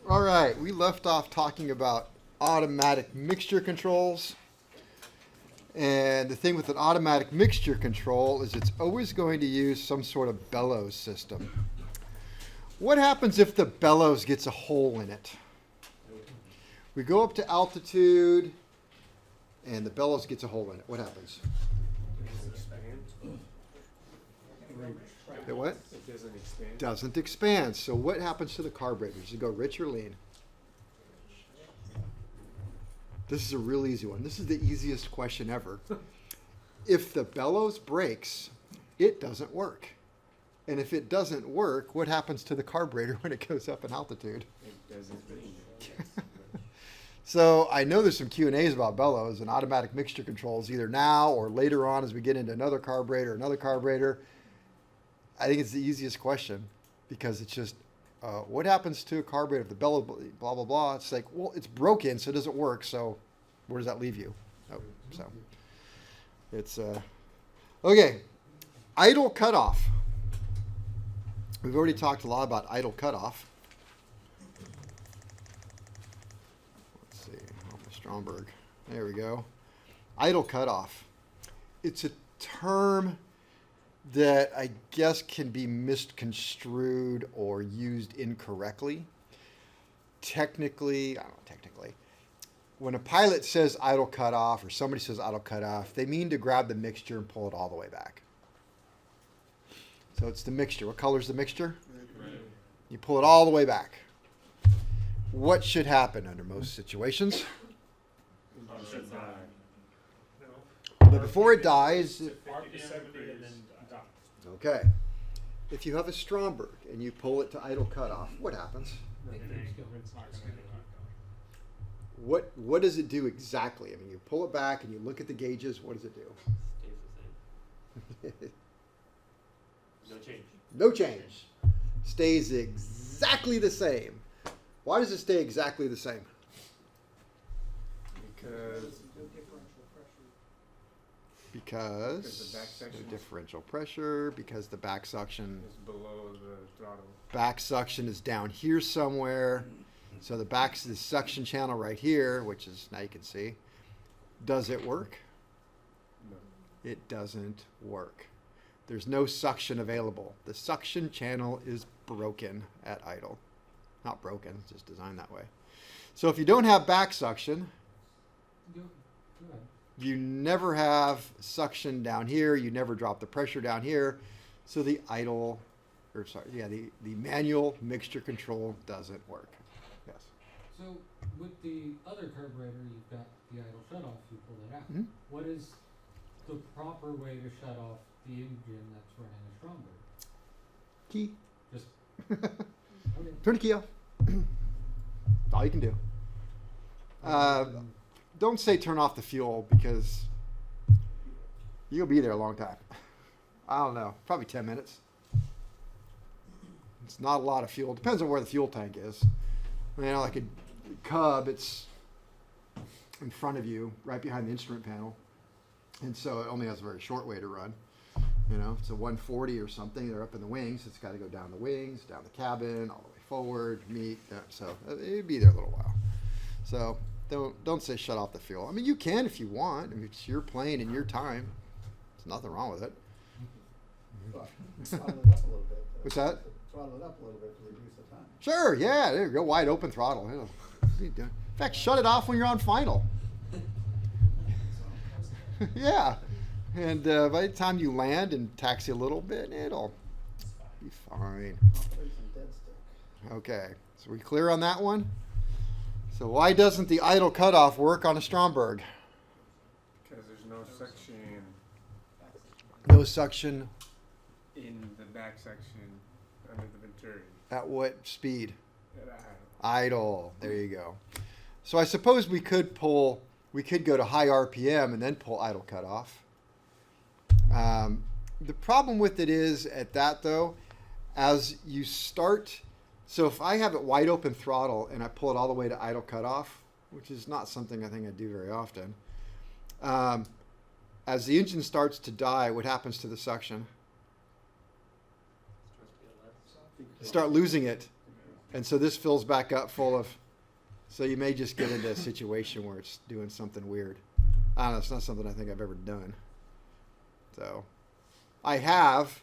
All right, we left off talking about automatic mixture controls. And the thing with an automatic mixture control is it's always going to use some sort of bellows system. What happens if the bellows gets a hole in it? We go up to altitude and the bellows gets a hole in it. What happens? It what? It doesn't expand. Doesn't expand. So what happens to the carburetor? Does it go rich or lean? This is a real easy one. This is the easiest question ever. If the bellows breaks, it doesn't work. And if it doesn't work, what happens to the carburetor when it goes up in altitude? It doesn't lean. So I know there's some Q&As about bellows and automatic mixture controls either now or later on as we get into another carburetor. I think it's the easiest question because it's just, what happens to a carburetor if the bellows, blah, blah, blah. It's like, well, it's broken, so it doesn't work. So where does that leave you? Oh, so it's, okay. Idle cutoff. We've already talked a lot about idle cutoff. Let's see, off the Stromburg. There we go. Idle cutoff. It's a term that I guess can be misconstrued or used incorrectly. Technically, when a pilot says idle cutoff or somebody says idle cutoff, they mean to grab the mixture and pull it all the way back. So it's the mixture. What color is the mixture? Red. You pull it all the way back. What should happen under most situations? It should die. But before it dies, okay. If you have a Stromburg and you pull it to idle cutoff, what happens? What does it do exactly? I mean, you pull it back and you look at the gauges. What does it do? Stays the same. No change. No change. Stays exactly the same. Why does it stay exactly the same? Because the back section the differential pressure, because the back suction is below the throttle. back suction is down here somewhere. So the back's the suction channel right here, which is, now you can see. Does it work? No. It doesn't work. There's no suction available. The suction channel is broken at idle. Not broken, it's just designed that way. So if you don't have back suction, you never have suction down here. You never drop the pressure down here. So the the manual mixture control doesn't work. Yes. So with the other carburetor, you've got the idle shutoff. You pull it out. Mhm. What is the proper way to shut off the engine that's running a Stromburg? Key. Just okay. Turn the key off. That's all you can do. Don't say turn off the fuel because you'll be there a long time. I don't know, probably 10 minutes. It's not a lot of fuel. Depends on where the fuel tank is. You know, like a Cub, it's in front of you, right behind the instrument panel. And so it only has a very short way to run. You know, it's a 140 or something. They're up in the wings. It's got to go down the wings, down the cabin, all the way forward, meet. So it'd be there a little while. So don't say shut off the fuel. I mean, you can if you want. I mean, it's your plane and your time. There's nothing wrong with it. Throttle it up a little bit. What's that? Throttle it up a little bit to reduce the time. Sure, yeah, there you go. Wide open throttle. Yeah. What are you doing? In fact, shut it off when you're on final. Yeah. And by the time you land and taxi a little bit, it'll be fine. I'll play some dead stick. Okay, so we clear on that one? So why doesn't the idle cutoff work on a Stromburg? Because there's no suction No suction in the back section under the venturi. at what speed? At Idle. There you go. So I suppose we could go to high RPM and then pull idle cutoff. The problem with it is at that though, as you start, so if I have it wide open throttle and I pull it all the way to idle cutoff, which is not something I think I do very often, as the engine starts to die, what happens to the suction? Start losing it. And so this fills back up full of, so you may just get into a situation where it's doing something weird. I don't know, it's not something I think I've ever done. So I have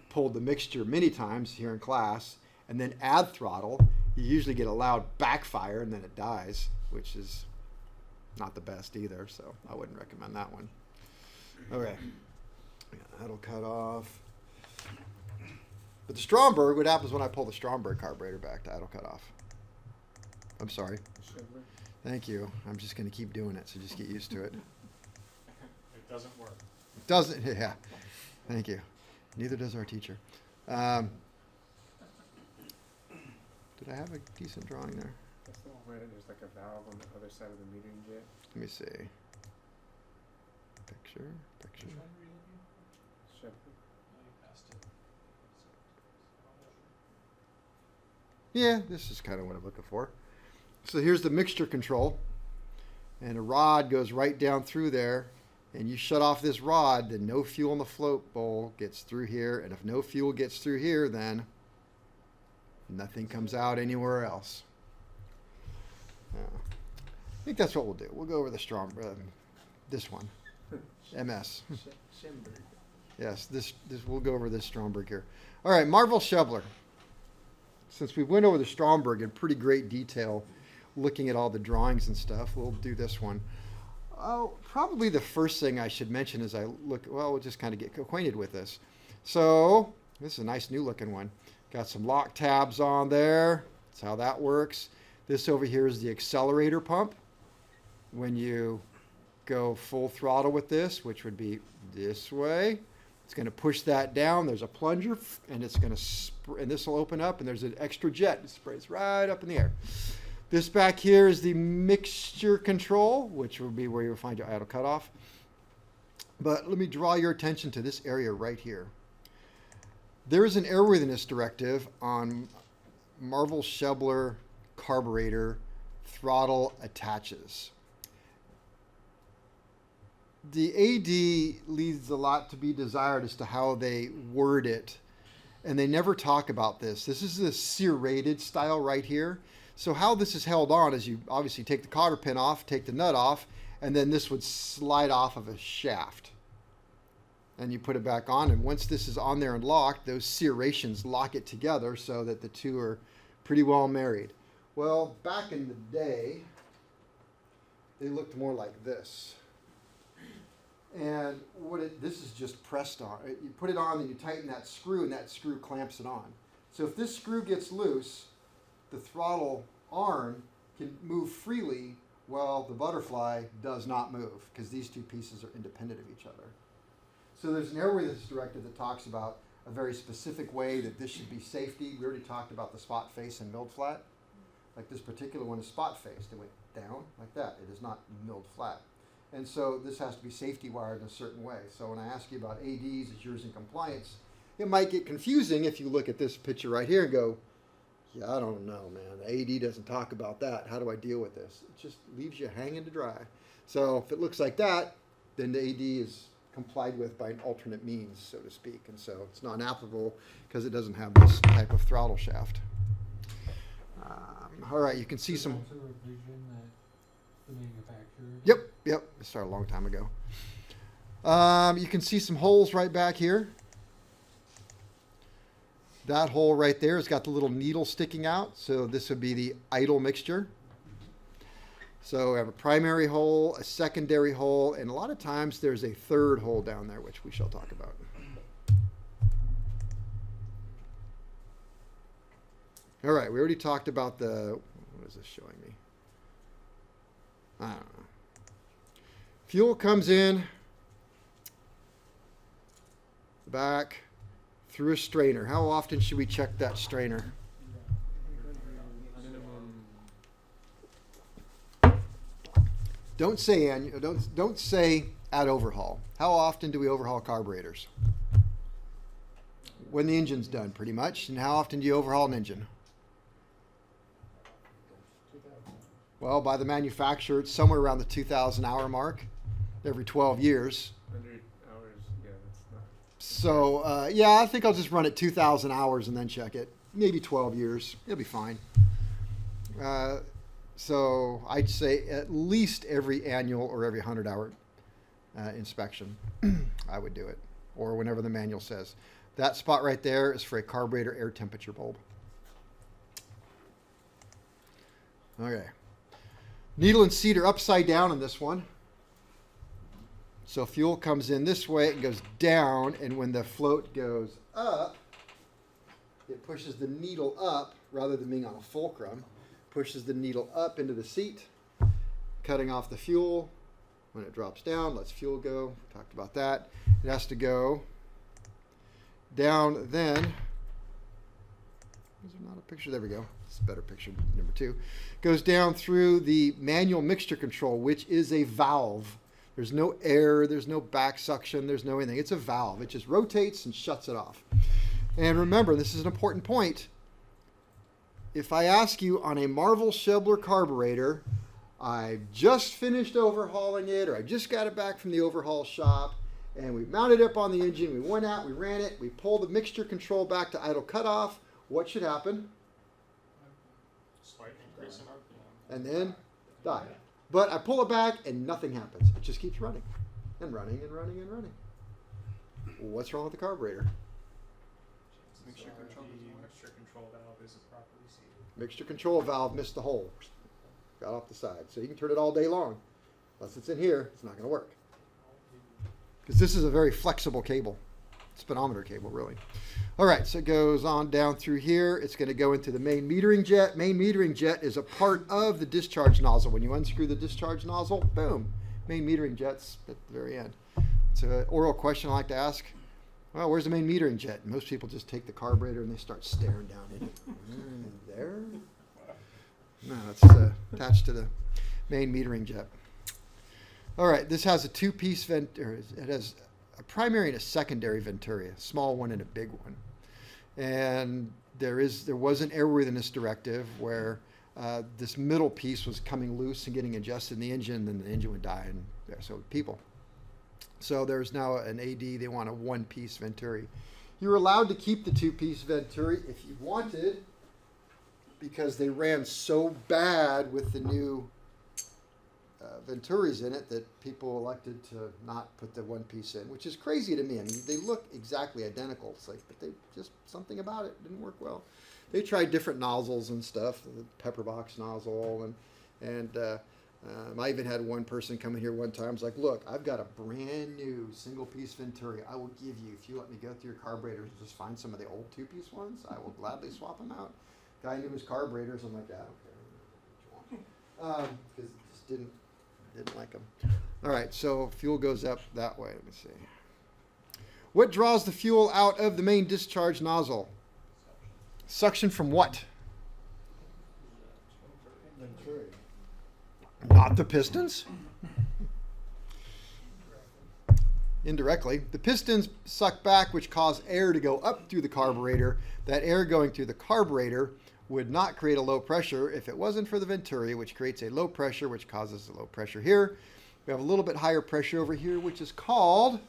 pulled the mixture many times here in class and then add throttle. You usually get a loud backfire and then it dies, which is not the best either, so I wouldn't recommend that one. Okay, yeah, that'll cut off. But the Stromburg, what happens when I pull the Stromburg carburetor back to idle cutoff? I'm sorry. Schebler. Thank you. I'm just going to keep doing it, so just get used to it. It doesn't work. Doesn't, yeah. Thank you. Neither does our teacher. Did I have a decent drawing there? That's the one where there's like a valve on the other side of the metering jet. Let me see. Picture. Schebler. Yeah, this is kind of what I'm looking for. So here's the mixture control. And a rod goes right down through there. And you shut off this rod, then no fuel in the float bowl gets through here. And if no fuel gets through here, then nothing comes out anywhere else. I think that's what we'll do. We'll go over the this one, MS. Schemberg. Yes, this we'll go over this Stromburg here. All right, Marvel Schebler. Since we went over the Stromburg in pretty great detail, looking at all the drawings and stuff, we'll do this one. Oh, probably the first thing I should mention as I look, well, we'll just kind of get acquainted with this. So, this is a nice new looking one. Got some lock tabs on there. That's how that works. This over here is the accelerator pump. When you go full throttle with this, which would be this way, it's going to push that down. There's a plunger, and it's going to and this will open up, and there's an extra jet. It sprays right up in the air. This back here is the mixture control, which will be where you'll find your idle cutoff. But let me draw your attention to this area right here. There is an airworthiness directive on Marvel Schebler carburetor throttle attaches. The AD leaves a lot to be desired as to how they word it, and they never talk about this. This is the serrated style right here. So how this is held on is you obviously take the cotter pin off, take the nut off, and then this would slide off of a shaft. And you put it back on, and once this is on there and locked, those serrations lock it together so that the two are pretty well married. Well, back in the day, they looked more like this. And this is just pressed on. You put it on and you tighten that screw, and that screw clamps it on. So if this screw gets loose, the throttle arm can move freely while the butterfly does not move, because these two pieces are independent of each other. So there's an airworthiness directive that talks about a very specific way that this should be safety. We already talked about the spot face and milled flat. Like this particular one is spot faced. It went down like that. It is not milled flat. And so this has to be safety wired in a certain way. So when I ask you about ADs, is yours in compliance? It might get confusing if you look at this picture right here and go, yeah, I don't know, man. The AD doesn't talk about that. How do I deal with this? It just leaves you hanging to dry. So if it looks like that, then the AD is complied with by an alternate means, so to speak. And so it's not applicable because it doesn't have this type of throttle shaft. All right, you can see some... That's a revision that the manufacturer... Yep. It started a long time ago. You can see some holes right back here. That hole right there has got the little needle sticking out. So this would be the idle mixture. So we have a primary hole, a secondary hole, and a lot of times there's a third hole down there, which we shall talk about. All right, we already talked about the, what is this showing me? I don't know. Fuel comes in back through a strainer. How often should we check that strainer? Minimum. Don't say annual. Don't say at overhaul. How often do we overhaul carburetors? When the engine's done, pretty much. And how often do you overhaul an engine? Well, by the manufacturer, it's somewhere around the 2,000 hour mark, every 12 years. 100 hours, yeah, that's not. So, yeah, I think I'll just run it 2,000 hours and then check it. maybe 12 years. It'll be fine. So I'd say at least every annual or every 100-hour inspection, I would do it, or whenever the manual says. That spot right there is for a carburetor air temperature bulb. Okay. Needle and seat are upside down in this one. So fuel comes in this way, it goes down, and when the float goes up, it pushes the needle up rather than being on a fulcrum, pushes the needle up into the seat, cutting off the fuel. When it drops down, lets fuel go. We talked about that. It has to go down then. Is there not a picture? There we go. It's a better picture, number 2. Goes down through the manual mixture control, which is a valve. There's no air, there's no back suction, there's no anything. It's a valve. It just rotates and shuts it off. And remember, this is an important point. If I ask you on a Marvel Schebler carburetor, I just finished overhauling it, or I just got it back from the overhaul shop, and we mounted it up on the engine, we went out, we ran it, we pulled the mixture control back to idle cutoff, what should happen? Slight increase in RPM. And then die. But I pull it back and nothing happens. It just keeps running and running and running and running. What's wrong with the carburetor? Mixture control. The mixture control valve isn't properly seated. Mixture control valve missed the hole. Got off the side. So you can turn it all day long. Unless it's in here, it's not going to work. Because this is a very flexible cable. Speedometer cable, really. All right, so it goes on down through here. It's going to go into the main metering jet. Main metering jet is a part of the discharge nozzle. When you unscrew the discharge nozzle, boom, main metering jet's at the very end. It's an oral question I like to ask. Well, where's the main metering jet? And most people just take the carburetor and they start staring down in it. There? No, it's attached to the main metering jet. All right, this has a 2-piece it has a primary and a secondary venturi, a small one and a big one. And there was an airworthiness directive where this middle piece was coming loose and getting adjusted in the engine, and the engine would die, and so would people. So there's now an AD, they want a 1-piece venturi. You're allowed to keep the 2-piece venturi if you wanted, because they ran so bad with the new venturis in it that people elected to not put the 1-piece in, which is crazy to me. I mean, they look exactly identical. It's like, but they just, something about it didn't work well. They tried different nozzles and stuff, the pepper box nozzle, and I even had one person come in here one time. It's like, look, I've got a brand new single-piece venturi. I will give you, if you let me go through your carburetors and just find some of the old 2-piece ones, I will gladly swap them out. Guy knew his carburetors. I'm like, I don't care what you want, because it just didn't like them. All right, so fuel goes up that way. Let me see. What draws the fuel out of the main discharge nozzle? Suction from what? Venturi. Not the pistons. Indirectly. The pistons suck back, which cause air to go up through the carburetor. That air going through the carburetor would not create a low pressure if it wasn't for the venturi, which creates a low pressure, which causes a low pressure here. We have a little bit higher pressure over here, which is called,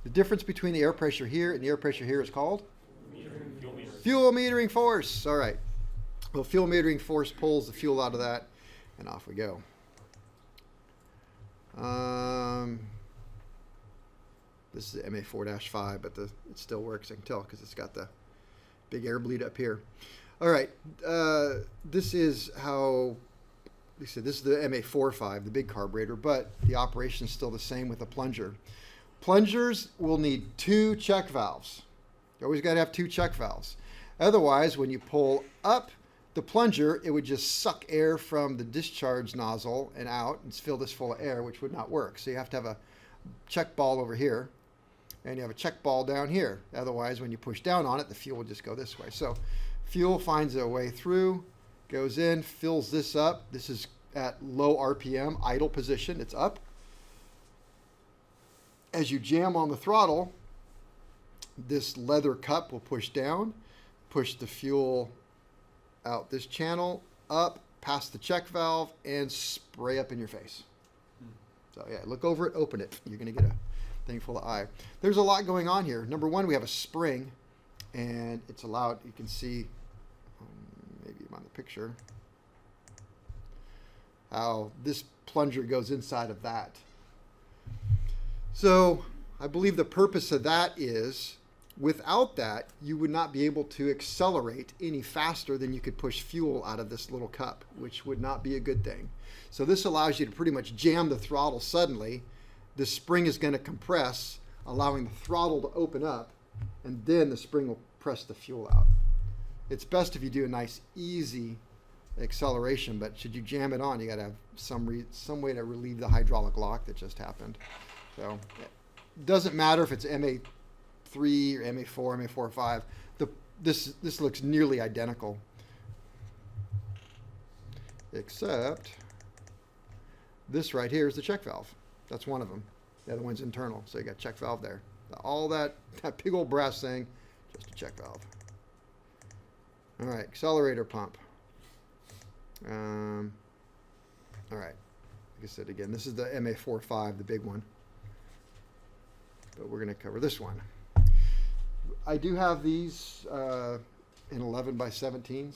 the difference between the air pressure here and the air pressure here is called? Fuel metering force. All right. Well, fuel metering force pulls the fuel out of that, and off we go. This is the MA4-5, but it still works. I can tell because it's got the big air bleed up here. All right, this is how, this is the MA4-5, the big carburetor, but the operation is still the same with a plunger. Plungers will need 2 check valves. You always got to have 2 check valves. Otherwise, when you pull up the plunger, it would just suck air from the discharge nozzle and out and fill this full of air, which would not work. So you have to have a check ball over here, and you have a check ball down here. Otherwise, when you push down on it, the fuel will just go this way. So fuel finds a way through, goes in, fills this up. This is at low RPM, idle position. It's up. As you jam on the throttle, this leather cup will push down, push the fuel out this channel, up, past the check valve, and spray up in your face. So yeah, look over it, open it. You're going to get a thing full of eye. There's a lot going on here. Number one, we have a spring, and it's allowed, you can see, maybe on the picture, how this plunger goes inside of that. So I believe the purpose of that is, without that, you would not be able to accelerate any faster than you could push fuel out of this little cup, which would not be a good thing. So this allows you to pretty much jam the throttle suddenly. The spring is going to compress, allowing the throttle to open up, and then the spring will press the fuel out. It's best if you do a nice, easy acceleration, but should you jam it on, you got to have some way to relieve the hydraulic lock that just happened. So it doesn't matter if it's MA3 or MA4, MA4.5. This looks nearly identical, except this right here is the check valve. That's one of them. The other one's internal, so you got check valve there. All that big old brass thing, just a check valve. All right, accelerator pump. All right, like I said again, this is the MA4.5, the big one. But we're going to cover this one. I do have these in 11 by 17s,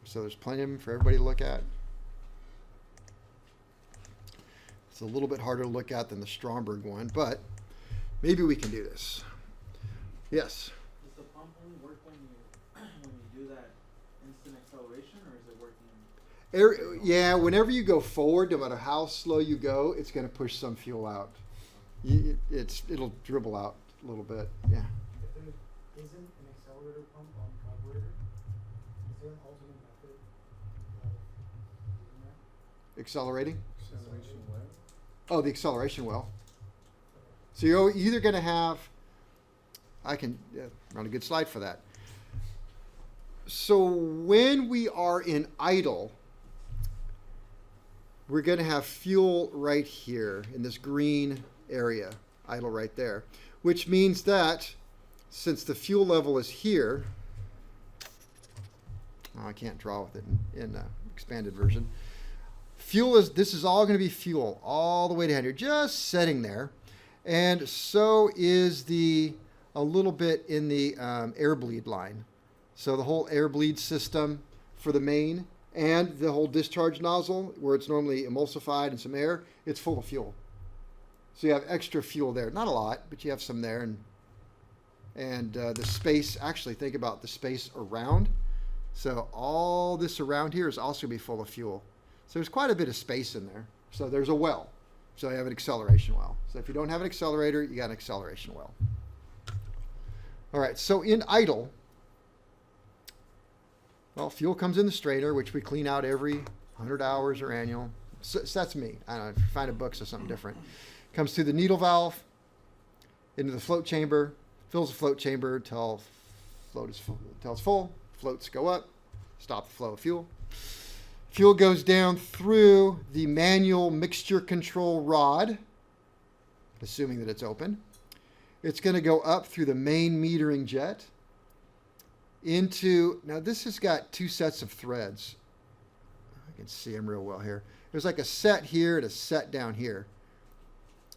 so there's plenty of them for everybody to look at. It's a little bit harder to look at than the Stromburg one, but maybe we can do this. Yes? Does the pump only work when you do that instant acceleration, or is it working? Yeah, whenever you go forward, no matter how slow you go, it's going to push some fuel out. It'll dribble out a little bit. Yeah. If there isn't an accelerator pump on the carburetor, is there an alternate method of doing that? Accelerating? Acceleration well. Oh, the acceleration well. So you're either going to have, I can run a good slide for that. So when we are in idle, we're going to have fuel right here in this green area, idle right there, which means that since the fuel level is here, I can't draw with it in expanded version. This is all going to be fuel all the way down here, just sitting there. And so is a little bit in the air bleed line. So the whole air bleed system for the main and the whole discharge nozzle, where it's normally emulsified and some air, it's full of fuel. So you have extra fuel there. Not a lot, but you have some there. And the space, actually think about the space around. So all this around here is also going to be full of fuel. So there's quite a bit of space in there. So there's a well. So you have an acceleration well. So if you don't have an accelerator, you got an acceleration well. All right, so in idle, well, fuel comes in the strainer, which we clean out every 100 hours or annual. So that's me. I don't know, if you find a book, so something different. Comes through the needle valve, into the float chamber, fills the float chamber till it's full. Floats go up, stop the flow of fuel. Fuel goes down through the manual mixture control rod, assuming that it's open. It's going to go up through the main metering jet into, now this has got two sets of threads. I can see them real well here. There's like a set here and a set down here.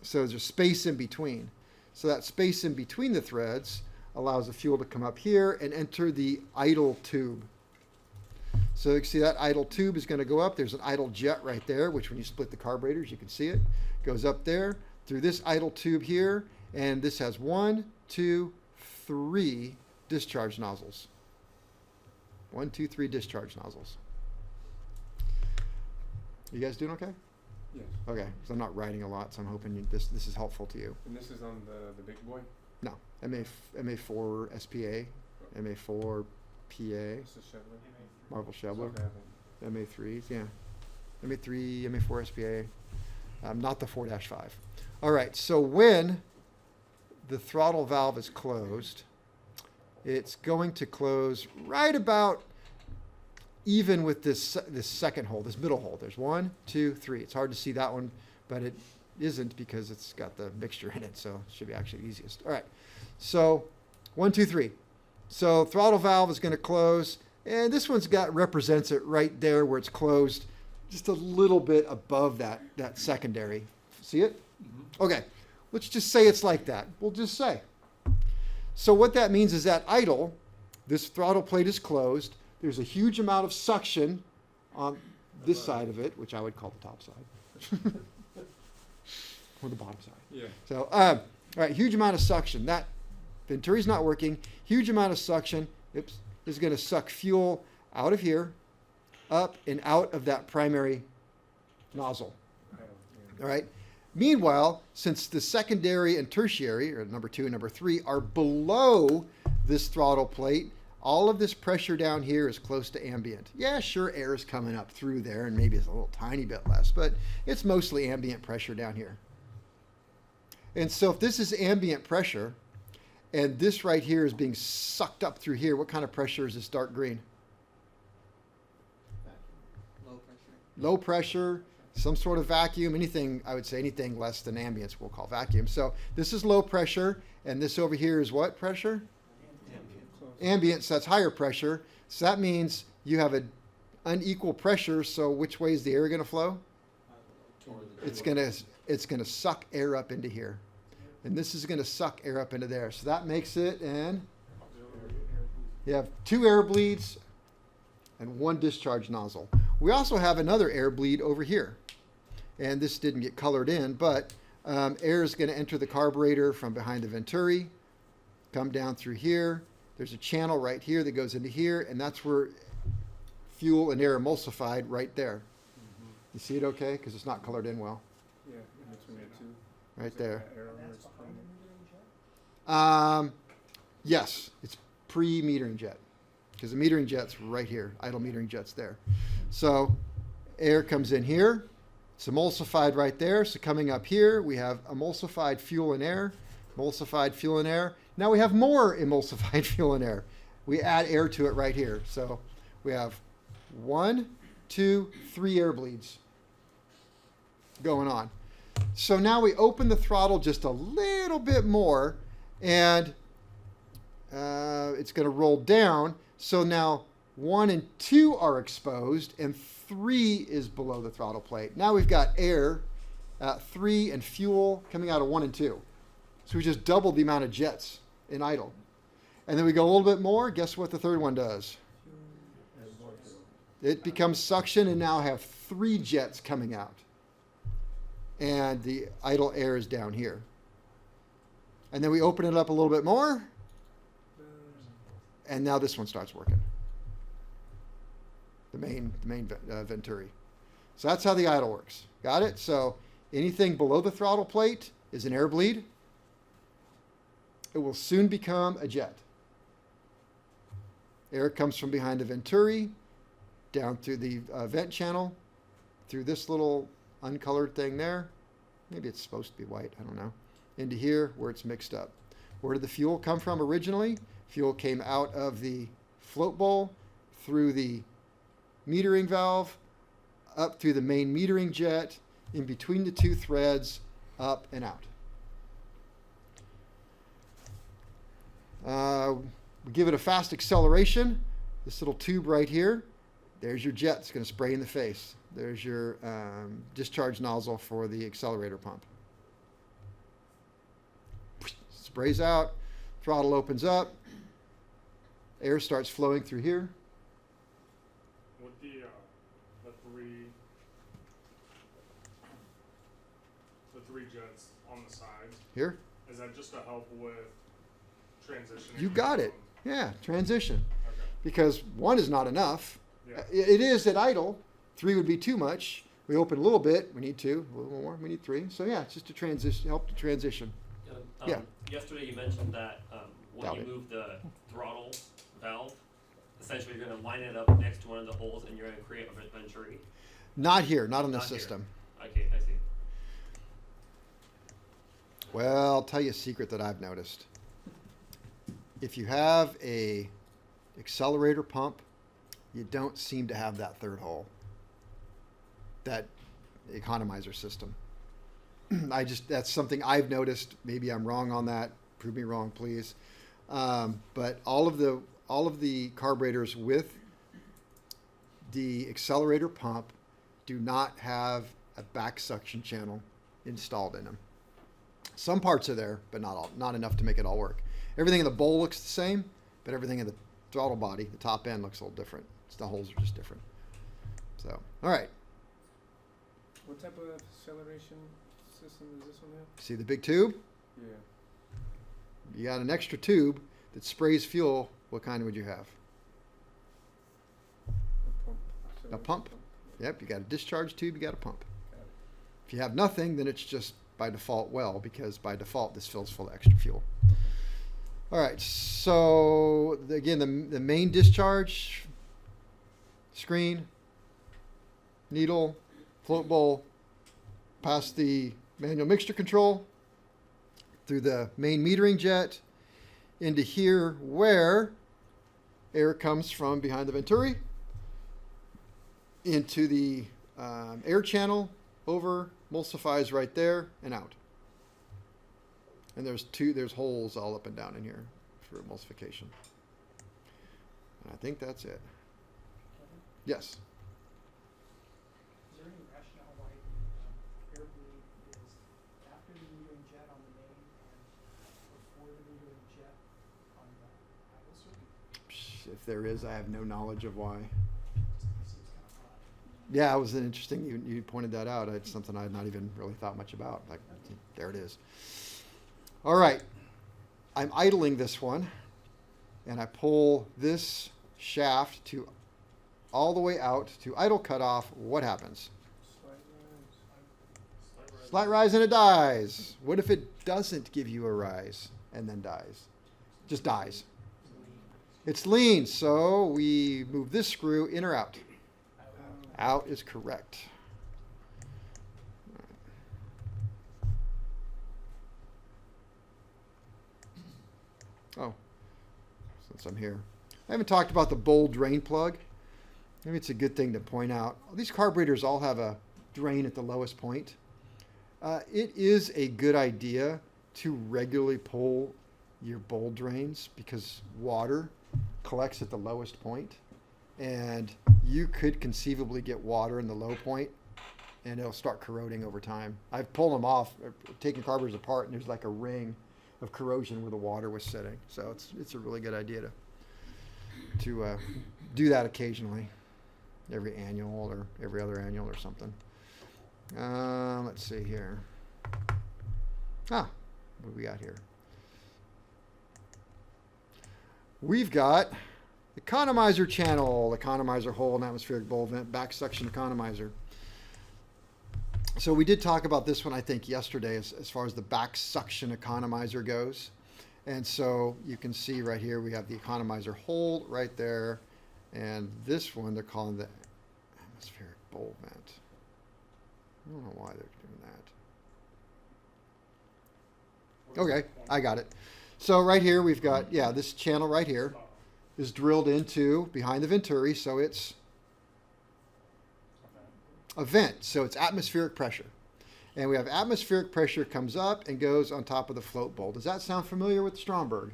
So there's a space in between. So that space in between the threads allows the fuel to come up here and enter the idle tube. So you can see that idle tube is going to go up. There's an idle jet right there, which when you split the carburetors, you can see it. Goes up there through this idle tube here. And this has 1, 2, 3 discharge nozzles. 1, 2, 3 discharge nozzles. You guys doing okay? Yes. Okay, so I'm not writing a lot, so I'm hoping this is helpful to you. And this is on the big boy? No, MA4 SPA, MA4 PA, This is Schebler? Marvel Schebler, Okay, I think. MA3s, yeah. MA3, MA4 SPA, not the 4-5. All right, so when the throttle valve is closed, it's going to close right about even with this second hole, this middle hole. There's 1, 2, 3. It's hard to see that one, but it isn't because it's got the mixture in it, so it should be actually the easiest. All right, so 1, 2, 3. So throttle valve is going to close, and this one's represents it right there where it's closed, just a little bit above that secondary. See it? Mm-hmm. Okay, let's just say it's like that. We'll just say. So what that means is that idle, This throttle plate is closed. There's a huge amount of suction on this side of it, which I would call the top side. Or the bottom side. Yeah. So, all right, huge amount of suction. That Venturi's not working. Huge amount of suction. Oops, is going to suck fuel out of here, up and out of that primary nozzle. All right. Meanwhile, since the secondary and tertiary, or number 2 and number 3, are below this throttle plate, all of this pressure down here is close to ambient. Yeah, sure, air is coming up through there, and maybe it's a little tiny bit less, but it's mostly ambient pressure down here. And so if this is ambient pressure, and this right here is being sucked up through here, what kind of pressure is this dark green? Low pressure. Low pressure, some sort of vacuum, anything, I would say anything less than ambience we'll call vacuum. So this is low pressure, and this over here is what pressure? Ambient, so that's higher pressure. So that means you have an unequal pressure, so which way is the air going to flow? It's going to suck air up into here. And this is going to suck air up into there. So that makes it, and you have 2 air bleeds and 1 discharge nozzle. We also have another air bleed over here. And this didn't get colored in, but air is going to enter the carburetor from behind the venturi, come down through here. There's a channel right here that goes into here, and that's where fuel and air emulsified right there. You see it okay? Because it's not colored in well. Yeah, in between the two. Right Is that there. that arrow where it's pointing? Yes, it's pre-metering jet. Because the metering jet's right here. Idle metering jet's there. So air comes in here. It's emulsified right there. So coming up here, we have emulsified fuel and air. Emulsified fuel and air. Now we have more emulsified fuel and air. We add air to it right here. So we have 1, 2, 3 air bleeds going on. So now we open the throttle just a little bit more, and it's going to roll down. So now 1 and 2 are exposed, and 3 is below the throttle plate. Now we've got air at 3 and fuel coming out of 1 and 2. So we just doubled the amount of jets in idle. And then we go a little bit more. Guess what the third one does? It becomes suction, and now have 3 jets coming out. And the idle air is down here. And then we open it up a little bit more. And now this one starts working. The main venturi. So that's how the idle works. Got it? So anything below the throttle plate is an air bleed. It will soon become a jet. Air comes from behind the venturi, down through the vent channel, through this little uncolored thing there. Maybe it's supposed to be white, I don't know. Into here where it's mixed up. Where did the fuel come from originally? Fuel came out of the float bowl, through the metering valve, up through the main metering jet, in between the 2 threads, up and out. We give it a fast acceleration. This little tube right here. There's your jet. It's going to spray in the face. There's your discharge nozzle for the accelerator pump. Sprays out. Throttle opens up. Air starts flowing through here. With the 3 jets on the sides, Here. is that just to help with transitioning? You got it. from- Yeah, transition. Okay. Because 1 is not enough. Yeah. It is at idle. 3 would be too much. We open a little bit. We need 2. A little more. We need 3. So yeah, it's just to transition, help to transition. Yeah. Yesterday you mentioned that when Doubt you it. move the throttle valve, essentially you're going to line it up next to one of the holes and you're going to create a venturi. Not here. Not on this Not here. system. Okay, I see. Well, I'll tell you a secret that I've noticed. If you have a accelerator pump, you don't seem to have that third hole. That economizer system. That's something I've noticed. Maybe I'm wrong on that. Prove me wrong, please. But all of the carburetors with the accelerator pump do not have a back suction channel installed in them. Some parts are there, but not enough to make it all work. Everything in the bowl looks the same, but everything in the throttle body, the top end looks a little different. The holes are just different. So, all right. What type of acceleration system does this one have? See the big tube? Yeah. You got an extra tube that sprays fuel. What kind would you have? A pump. Yep, you got a discharge tube, you got a pump. Got it. If you have nothing, then it's just by default well, because by default this fills full of extra fuel. All right, so again, the main discharge screen, needle, float bowl, past the manual mixture control, through the main metering jet, into here where air comes from behind the venturi, into the air channel, over, emulsifies right there, and out. And there's holes all up and down in here for emulsification. And I think that's it. Yes. Is there any rationale why the air bleed is after the metering jet on the main and before the metering jet on the idle circuit? If there is, I have no knowledge of why. Just seems kind of odd. Yeah, it was an interesting. You pointed that out. It's something I had not even really thought much about. Like, there it is. All right, I'm idling this one, and I pull this shaft to all the way out to idle cutoff. What happens? Slight rise and it dies. What if it doesn't give you a rise and then dies? Just dies. It's lean, so we move this screw in or out. Out is correct. Oh, since I'm here. I haven't talked about the bowl drain plug. Maybe it's a good thing to point out. These carburetors all have a drain at the lowest point. It is a good idea to regularly pull your bowl drains because water collects at the lowest point, and you could conceivably get water in the low point and it'll start corroding over time. I've pulled them off, taken carburetors apart, and there's like a ring of corrosion where the water was sitting. So it's a really good idea to do that occasionally, every annual or every other annual or something. Let's see here. What do we got here? We've got Economizer channel, Economizer hole and atmospheric bowl vent, back suction economizer. So we did talk about this one, I think, yesterday as far as the back suction economizer goes. And so you can see right here we have the economizer hole right there. And this one they're calling the atmospheric bowl vent. I don't know why they're doing that. Okay, I got it. So right here we've got, this channel right here is drilled into behind the venturi, so it's a vent, so it's atmospheric pressure. And we have atmospheric pressure comes up and goes on top of the float bowl. Does that sound familiar with Stromburg?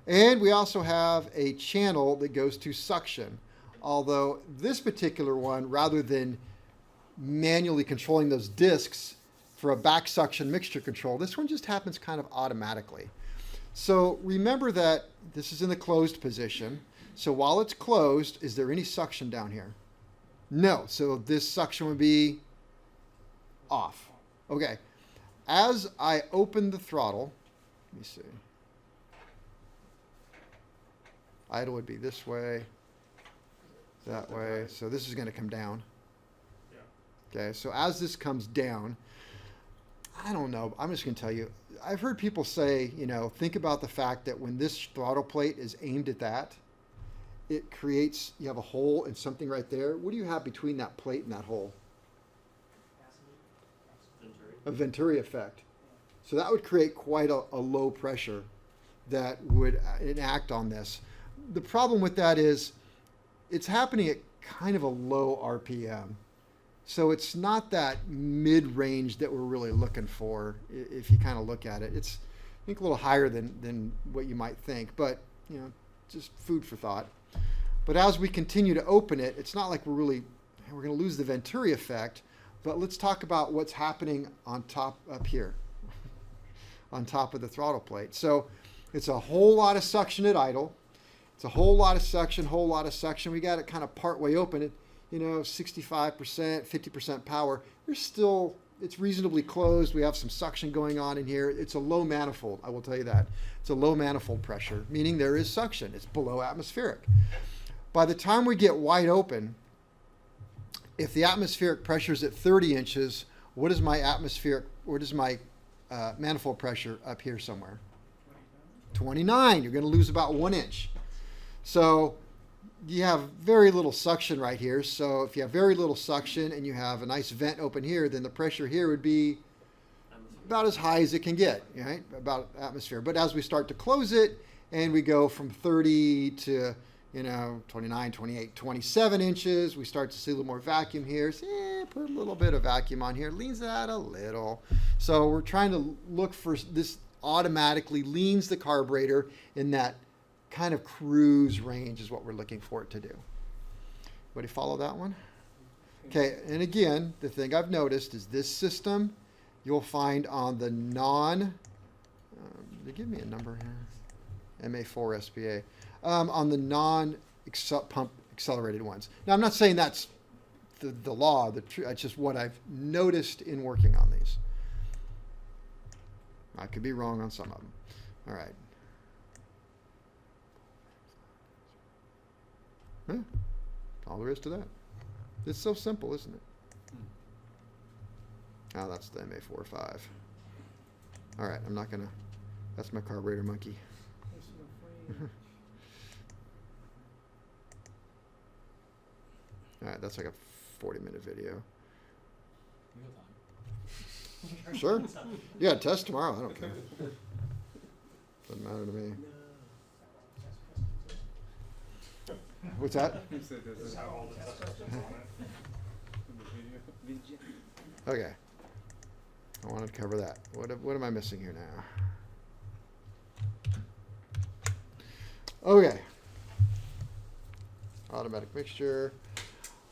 And we also have a channel that goes to suction. Although this particular one, rather than manually controlling those discs for a back suction mixture control, this one just happens kind of automatically. So remember that this is in the closed position. So while it's closed, is there any suction down here? No. So this suction would be off. Okay. As I open the throttle, let me see. Idle would be this way, that way. So this is going to come down. Okay. So as this comes down, I don't know. I'm just going to tell you. I've heard people say, think about the fact that when this throttle plate is aimed at that, it creates, you have a hole and something right there. What do you have between that plate and that hole? A Venturi effect. So that would create quite a low pressure that would enact on this. The problem with that is it's happening at kind of a low RPM. So it's not that mid-range that we're really looking for if you kind of look at it. It's, I think, a little higher than what you might think, but, just food for thought. But as we continue to open it, it's not like we're going to lose the Venturi effect, but let's talk about what's happening on top up here, on top of the throttle plate. So it's a whole lot of suction at idle. It's a whole lot of suction, We got it kind of part way open. It, 65%, 50% power. It's reasonably closed. We have some suction going on in here. It's a low manifold, I will tell you that. It's a low manifold pressure, meaning there is suction. It's below atmospheric. By the time we get wide open, if the atmospheric pressure is at 30 inches, what is my manifold pressure up here somewhere? 29. You're going to lose about 1 inch. So you have very little suction right here. So if you have very little suction and you have a nice vent open here, then the pressure here would be about as high as it can get, right? About atmosphere. But as we start to close it and we go from 30 to 29, 28, 27 inches, we start to see a little more vacuum here. So, put a little bit of vacuum on here, leans that a little. So we're trying to look for this automatically leans the carburetor in that kind of cruise range is what we're looking for it to do. Everybody follow that one? Okay, and again, the thing I've noticed is this system you'll find on the they give me a number here, MA4 SPA, on the non-pump accelerated ones. Now, I'm not saying that's the law, it's just what I've noticed in working on these. I could be wrong on some of them. All right. Yeah, all there is to that. It's so simple, isn't it? Oh, that's the MA45. All right, I'm not gonna. That's my carburetor monkey. All right, that's like a 40-minute video. Sure. Yeah, test tomorrow. I don't care. Doesn't matter to me. What's that? Does it have all the test questions on it? In the video? Okay. I wanted to cover that. What am I missing here now? Okay. Automatic mixture.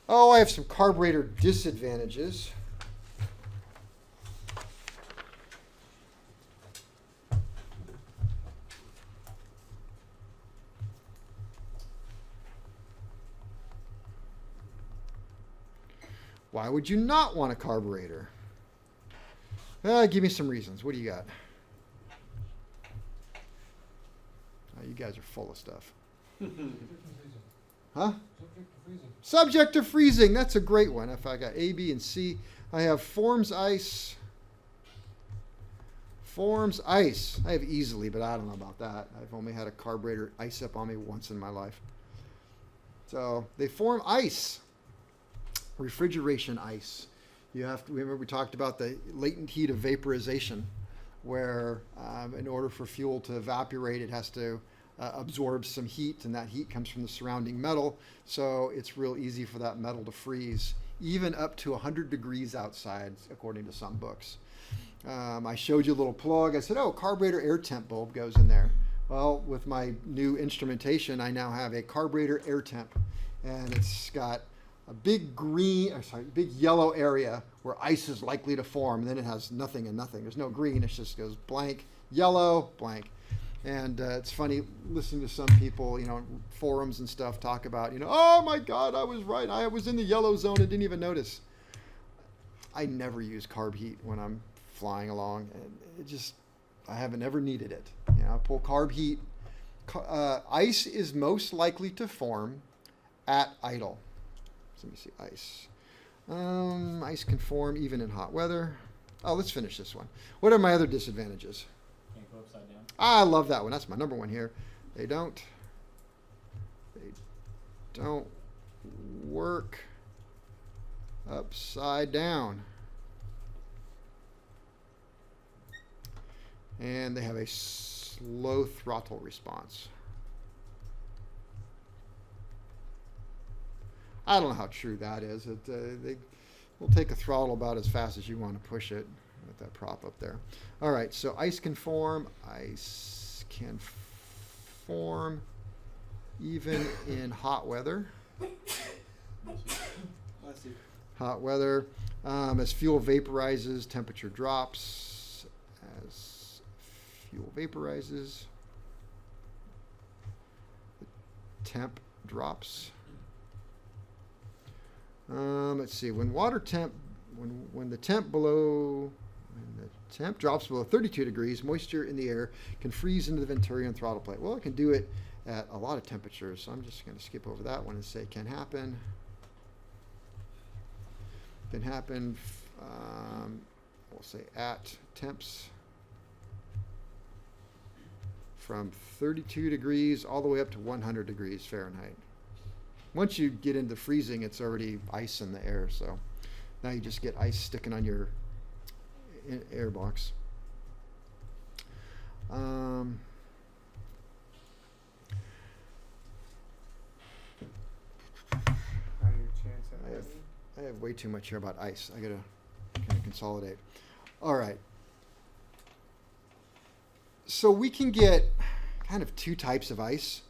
Oh, I have some carburetor disadvantages. Why would you not want a carburetor? Give me some reasons. What do you got? You guys are full of stuff. Huh? Subject to freezing. That's a great one. If I got A, B, and C, I have forms ice. Forms ice. I have easily, but I don't know about that. I've only had a carburetor ice up on me once in my life. So they form ice. Refrigeration ice. You have to remember we talked about the latent heat of vaporization, where in order for fuel to evaporate, it has to absorb some heat, and that heat comes from the surrounding metal. So it's real easy for that metal to freeze, even up to 100 degrees outside, according to some books. I showed you a little plug. I said, "Oh, carburetor air temp bulb goes in there." Well, with my new instrumentation, I now have a carburetor air temp, and it's got a big big yellow area where ice is likely to form. And then it has nothing and nothing. There's no green. It just goes blank, yellow, blank. And it's funny listening to some people, forums and stuff talk about, oh my God, I was right. I was in the yellow zone and didn't even notice. I never use carb heat when I'm flying along. And I haven't ever needed it. I pull carb heat. Ice is most likely to form at idle. Let me see, ice. Ice can form even in hot weather. Oh, let's finish this one. What are my other disadvantages? Can't go upside down. I love that one. That's my number one here. They don't work upside down. And they have a slow throttle response. I don't know how true that is. They will take a throttle about as fast as you want to push it with that prop up there. All right, so ice can form. Ice can form even in hot weather. Hot weather. As fuel vaporizes, temperature drops. As fuel vaporizes, the temp drops. Let's see, when the temp drops below 32 degrees, moisture in the air can freeze into the venturi and throttle plate. Well, it can do it at a lot of temperatures, so I'm just going to skip over that one and say can happen. Can happen, we'll say at temps from 32 degrees all the way up to 100 degrees Fahrenheit. Once you get into freezing, it's already ice in the air, so now you just get ice sticking on your air box. I have way too much here about ice. I gotta kind of consolidate. All right. So we can get kind of two types of ice.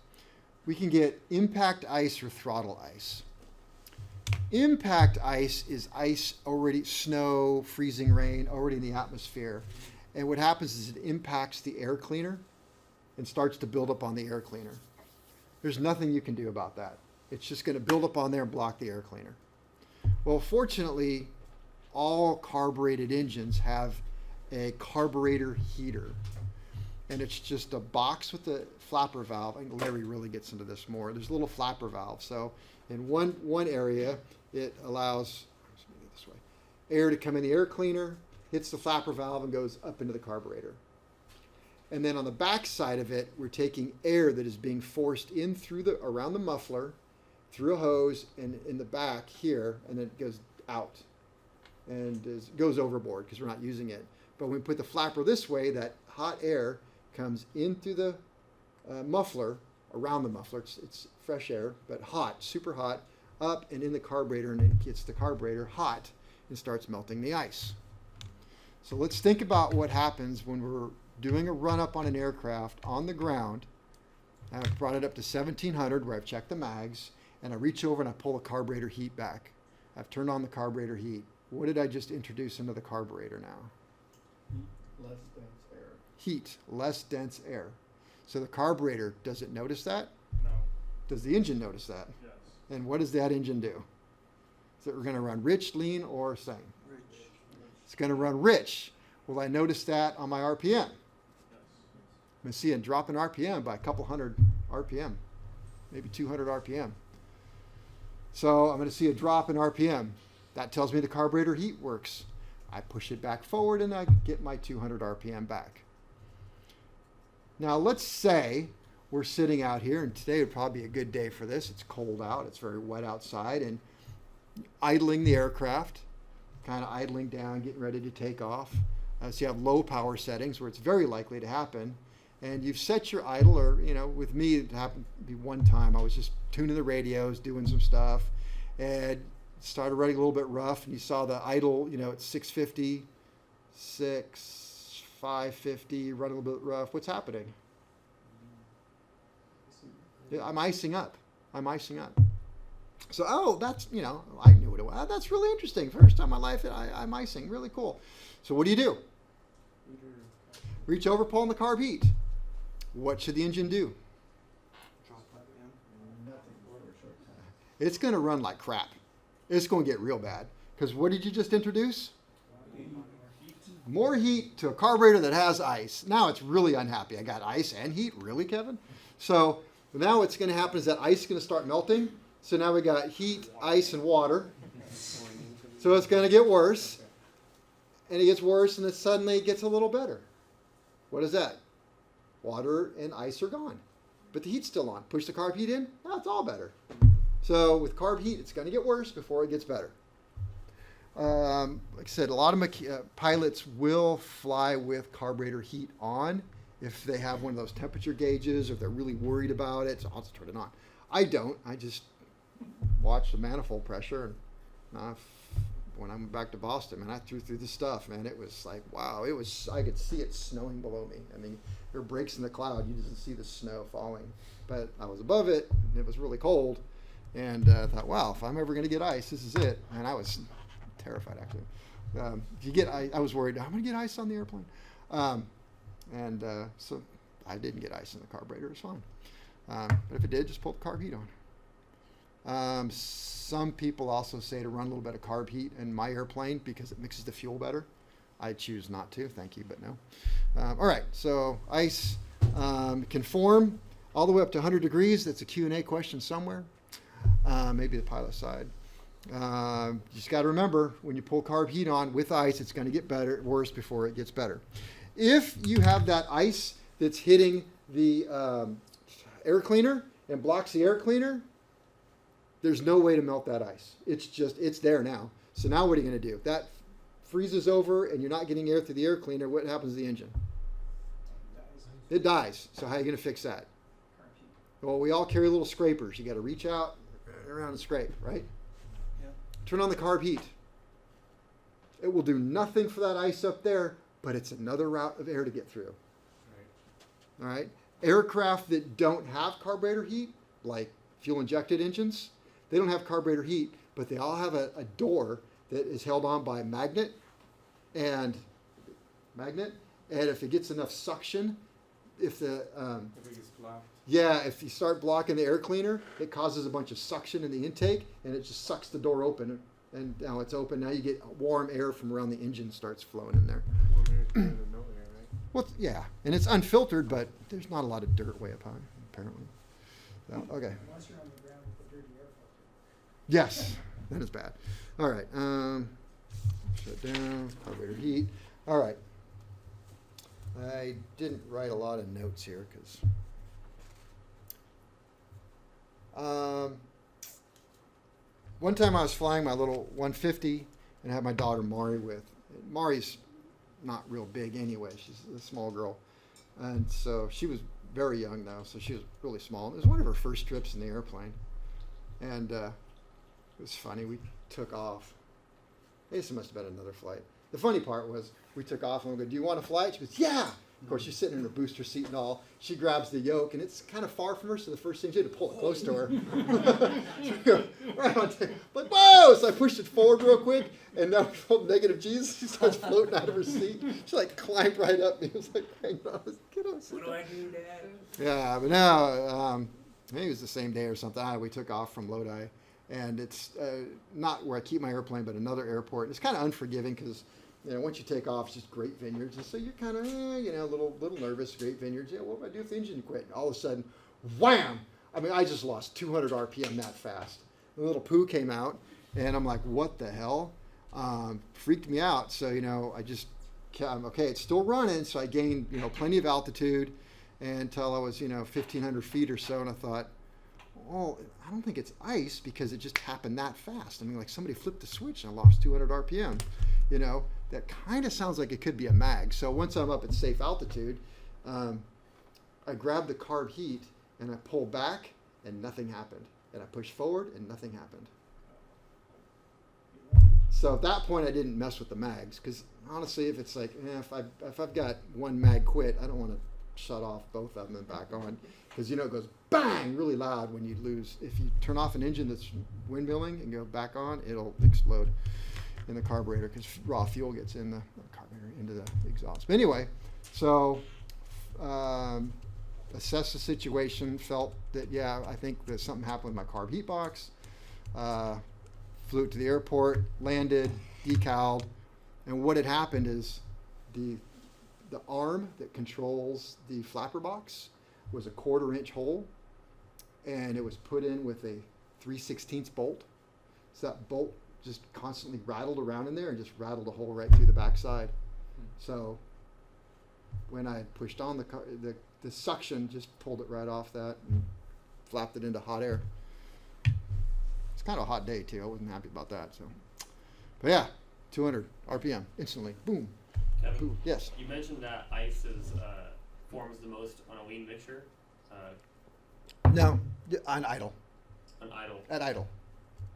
We can get impact ice or throttle ice. Impact ice is ice already, snow, freezing rain, already in the atmosphere. And what happens is it impacts the air cleaner and starts to build up on the air cleaner. There's nothing you can do about that. It's just going to build up on there and block the air cleaner. Well, fortunately, all carbureted engines have a carburetor heater. And it's just a box with a flapper valve. I think Larry really gets into this more. There's a little flapper valve. So in one area, it allows this way, air to come in the air cleaner, hits the flapper valve, and goes up into the carburetor. And then on the back side of it, we're taking air that is being forced in through around the muffler, through a hose, and in the back here, and then it goes out and goes overboard because we're not using it. But when we put the flapper this way, that hot air comes in through the muffler, around the muffler. It's fresh air, but hot, super hot, up and in the carburetor, and it gets the carburetor hot and starts melting the ice. So let's think about what happens when we're doing a run-up on an aircraft on the ground. I've brought it up to 1700 where I've checked the mags, and I reach over and I pull the carburetor heat back. I've turned on the carburetor heat. What did I just introduce into the carburetor now? Less dense air. Heat, less dense air. So the carburetor, does it notice that? No. Does the engine notice that? Yes. And what does that engine do? So we're going to run rich, lean, or same? Rich. It's going to run rich. Will I notice that on my RPM? Yes. I'm going to see a drop in RPM by a couple hundred RPM, maybe 200 RPM. So I'm going to see a drop in RPM. That tells me the carburetor heat works. I push it back forward and I get my 200 RPM back. Now let's say we're sitting out here, and today would probably be a good day for this. It's cold out, it's very wet outside, and idling the aircraft, kind of idling down, getting ready to take off. So you have low power settings where it's very likely to happen. And you've set your idle, or, with me, it happened to be one time. I was just tuning the radios, doing some stuff, and started running a little bit rough, and you saw the idle, at 650, 550, running a little bit rough. What's happening? Yeah, I'm icing up. So, that's, I knew what it was. That's really interesting. First time in my life, I'm icing. Really cool. So what do? Reach over, pull on the carb heat. What should the engine do? Nothing for a short time. It's going to run like crap. It's going to get real bad. Because what did you just introduce? More heat to a carburetor that has ice. Now it's really unhappy. I got ice and heat. Really, Kevin? So now what's going to happen is that ice is going to start melting. So now we got heat, ice, and water. So it's going to get worse. And it gets worse, and then suddenly it gets a little better. What is that? Water and ice are gone. But the heat's still on. Push the carb heat in. Now it's all better. So with carb heat, it's going to get worse before it gets better. Like I said, a lot of pilots will fly with carburetor heat on if they have one of those temperature gauges, or if they're really worried about it. So I'll just turn it on. I don't. I just watch the manifold pressure. And when I went back to Boston, man, I threw through the stuff, man. It was like, wow. I could see it snowing below me. I mean, there are breaks in the cloud. You didn't see the snow falling. But I was above it, and it was really cold. And I thought, wow, if I'm ever going to get ice, this is it. And I was terrified, actually. If you get, I was worried, I'm going to get ice on the airplane. So I didn't get ice in the carburetor. It was fine. But if it did, just pull the carb heat on. Some people also say to run a little bit of carb heat in my airplane because it mixes the fuel better. I choose not to, thank you, but no. All right, so ice can form all the way up to 100 degrees. That's a Q&A question somewhere. Maybe the pilot side. You just got to remember, when you pull carb heat on with ice, it's going to get worse before it gets better. If you have that ice that's hitting the air cleaner and blocks the air cleaner, there's no way to melt that ice. It's there now. So now what are you going to do? That freezes over and you're not getting air through the air cleaner. What happens to the engine? It dies. So how are you going to fix that? Well, we all carry little scrapers. You got to reach out around and scrape, right? Yeah. Turn on the carb heat. It will do nothing for that ice up there, but it's another route of air to get through. All right. Aircraft that don't have carburetor heat, like fuel-injected engines, they don't have carburetor heat, but they all have a door that is held on by a magnet, and if it gets enough suction, if If it gets blocked. if you start blocking the air cleaner, it causes a bunch of suction in the intake, and it just sucks the door open. And now it's open. Now you get warm air from around the engine starts flowing in there. Warm air is better than no air, right? Well, yeah, and it's unfiltered, but there's not a lot of dirt way up high, apparently. So, okay. Unless you're on the ground with a dirty air filter. Yes, that is bad. All right. Shut down. Carburetor heat. All right. I didn't write a lot of notes here because. One time I was flying my little 150 and had my daughter Mari with. Mari's not real big anyway. She's a small girl. And so she was very young though, so she was really small. It was one of her first trips in the airplane. And it was funny. We took off. I guess it must have been another flight. The funny part was we took off and we go, "Do you want to fly?" She goes, "Yeah." Of course, she's sitting in her booster seat and all. She grabs the yoke, and it's kind of far from her, so the first thing she had to pull it close to her. So we go, right on like, whoa! So I pushed it forward real quick, and now we felt negative G's. She starts floating out of her seat. She like climbed right up. It was like, hang on, get on. What do I do, Dad? Yeah, but now, maybe it was the same day or something. We took off from Lodi, and it's not where I keep my airplane, but another airport. It's kind of unforgiving because, once you take off, it's just great vineyards. And so you're kind of, a little nervous, great vineyards. Yeah, what do I do if the engine quit? And all of a sudden, wham! I mean, I just lost 200 RPM that fast. The little poo came out, and I'm like, what the hell? Freaked me out. So, I just, okay, it's still running. So I gained, plenty of altitude until I was, 1,500 feet or so. And I thought, oh, I don't think it's ice because it just happened that fast. I mean, like somebody flipped the switch and I lost 200 RPM. That kind of sounds like it could be a mag. So once I'm up at safe altitude, I grab the carb heat and I pull back and nothing happened. And I push forward and nothing happened. So at that point, I didn't mess with the mags because honestly, if it's like, if I've got one mag quit, I don't want to shut off both of them and back on because it goes bang really loud when you lose. If you turn off an engine that's windmilling and go back on, it'll explode in the carburetor because raw fuel gets in the carburetor into the exhaust. But anyway, so assessed the situation, felt that I think that something happened with my carb heat box. Flew it to the airport, landed, decaled, and what had happened is the arm that controls the flapper box was a 1/4 inch hole, and it was put in with a 3/16 bolt. So that bolt just constantly rattled around in there and just rattled a hole right through the backside. So when I pushed on the suction just pulled it right off that and flapped it into hot air. It's kind of a hot day too. I wasn't happy about that. So, but yeah, 200 RPM instantly. Boom. Kevin, Boom. Yes. you mentioned that ice forms the most on a lean mixture. No, on idle. On idle. At idle.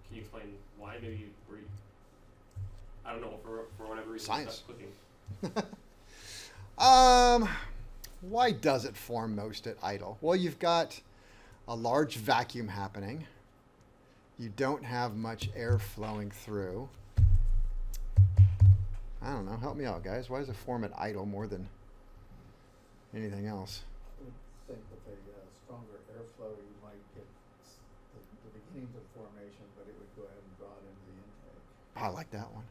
Can you explain why? Maybe I don't know, for whatever reason. Science. Cooking. Why does it form most at idle? Well, you've got a large vacuum happening. You don't have much air flowing through. I don't know. Help me out, guys. Why does it form at idle more than anything else? I would think with a stronger airflow, you might get the beginnings of formation, but it would go ahead and draw it into the intake. I like that one.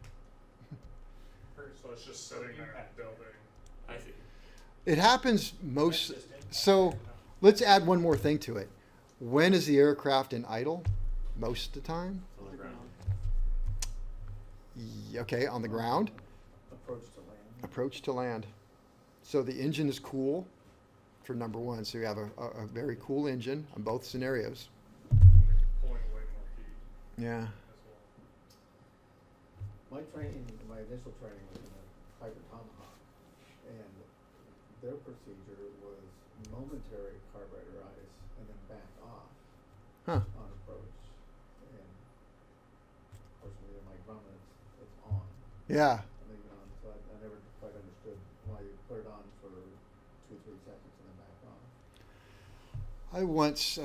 So it's just sitting there and building. I see. It happens most. So let's add one more thing to it. When is the aircraft in idle? Most of the time. On the ground. Okay, on the ground. Approach to land. Approach to land. So the engine is cool, for number one. So you have a very cool engine on both scenarios. Pulling way more heat Yeah. as well. My initial training was in a Piper Tomahawk, and their procedure was momentary carburetor ice and then back off Huh. on approach. And of course, when you're in my Grumman, it's on. Yeah. And leave it on. So I never quite understood why you put it on for 2-3 seconds and then back off. I once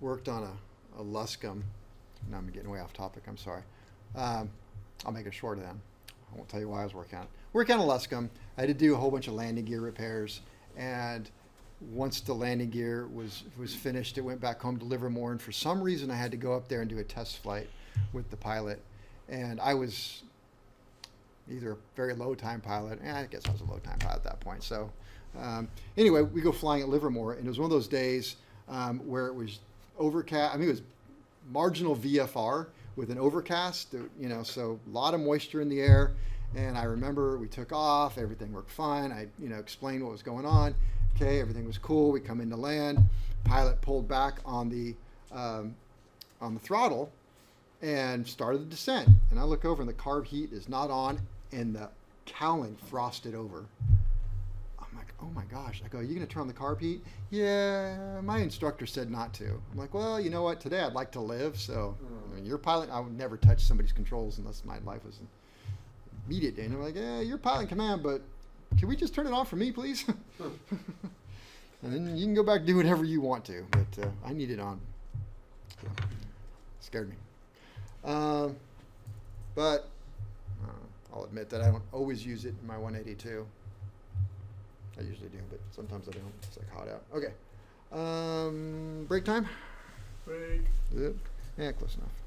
worked on a Luscombe. Now I'm getting way off topic. I'm sorry. I'll make it short then. I won't tell you why I was working on it. Working on a Luscombe, I had to do a whole bunch of landing gear repairs. And once the landing gear was finished, it went back home to Livermore. And for some reason, I had to go up there and do a test flight with the pilot. And I was either a very low time pilot. I guess I was a low time pilot at that point. So anyway, we go flying at Livermore, and it was one of those days where it was overcast. I mean, it was marginal VFR with an overcast, so a lot of moisture in the air. And I remember we took off, everything worked fine. I, explained what was going on. Okay, everything was cool. We come into land. Pilot pulled back on the throttle and started the descent. And I look over, and the carb heat is not on, and the cowling frosted over. I'm like, oh my gosh. I go, are you going to turn on the carb heat? Yeah, my instructor said not to. I'm like, well, you know what? Today I'd like to live. So I mean, you're pilot. I would never touch somebody's controls unless my life was in immediate danger. I'm like, yeah, you're pilot in command, but can we just turn it off for me, please? And then you can go back and do whatever you want to. But I need it on. So, scared me. But I'll admit that I don't always use it in my 182. I usually do, but sometimes I don't. It's like hot out. Okay. Break time? Break. Is it? Yeah, close enough.